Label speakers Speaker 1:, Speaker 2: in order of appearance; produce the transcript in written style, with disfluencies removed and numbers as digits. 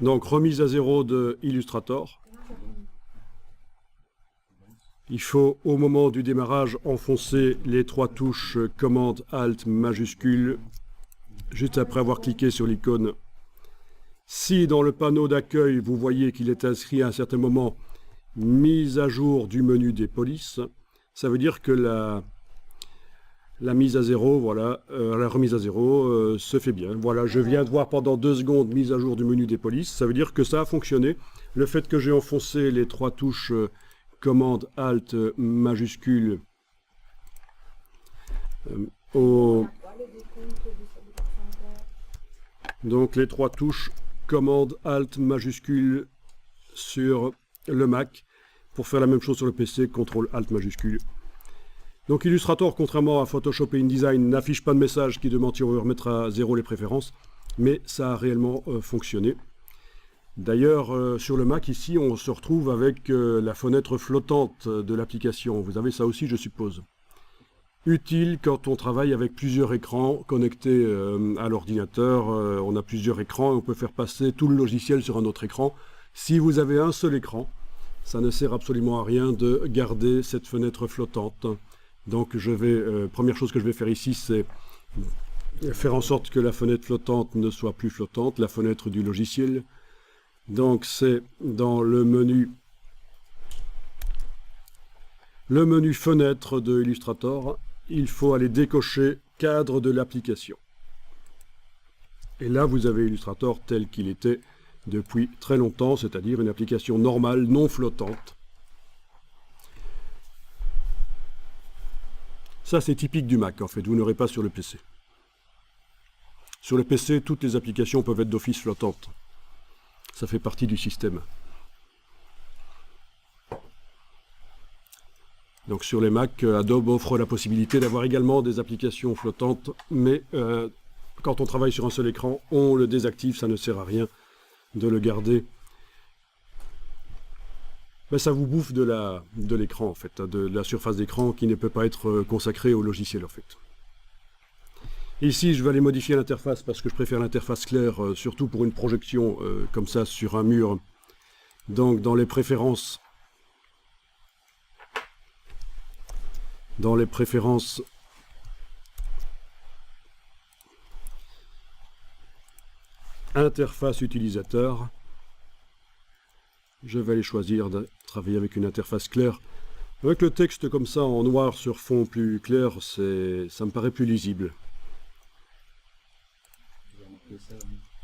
Speaker 1: Donc remise à zéro de Illustrator. Il faut au moment du démarrage enfoncer les 3 touches commande Alt majuscule juste après avoir cliqué sur l'icône. Si dans le panneau d'accueil vous voyez qu'il est inscrit à un certain moment mise à jour du menu des polices, ça veut dire que la mise à zéro, voilà, la remise à zéro se fait bien. Voilà, je viens de voir pendant 2 secondes mise à jour du menu des polices. Ça veut dire que ça a fonctionné. Le fait que j'ai enfoncé les 3 touches commande Alt majuscule donc les 3 touches commande Alt majuscule sur le Mac pour faire la même chose sur le PC, CTRL Alt majuscule. Donc Illustrator, contrairement à Photoshop et InDesign, n'affiche pas de message qui demande si on veut remettre à zéro les préférences, mais ça a réellement fonctionné. D'ailleurs, sur le Mac, ici, on se retrouve avec la fenêtre flottante de l'application. Vous avez ça aussi, je suppose. Utile quand on travaille avec plusieurs écrans connectés à l'ordinateur. On a plusieurs écrans et on peut faire passer tout le logiciel sur un autre écran. Si vous avez un seul écran, ça ne sert absolument à rien de garder cette fenêtre flottante. Donc, première chose que je vais faire ici, c'est faire en sorte que la fenêtre flottante ne soit plus flottante, la fenêtre du logiciel. Donc, c'est dans le menu fenêtre de Illustrator, il faut aller décocher cadre de l'application. Et là, vous avez Illustrator tel qu'il était depuis très longtemps, c'est-à-dire une application normale, non flottante. Ça, c'est typique du Mac, en fait. Vous n'aurez pas sur le PC. Sur le PC, toutes les applications peuvent être d'office flottantes. Ça fait partie du système. Donc sur les Mac, Adobe offre la possibilité d'avoir également des applications flottantes, mais quand on travaille sur un seul écran, on le désactive, ça ne sert à rien de le garder. Ben, ça vous bouffe de l'écran, en fait, de la surface d'écran qui ne peut pas être consacrée au logiciel, en fait. Ici, je vais aller modifier l'interface parce que je préfère l'interface claire, surtout pour une projection comme ça sur un mur. Donc, dans les préférences, interface utilisateur, je vais aller choisir de travailler avec une interface claire. Avec le texte comme ça en noir sur fond plus clair, ça me paraît plus lisible.
Speaker 2: Ça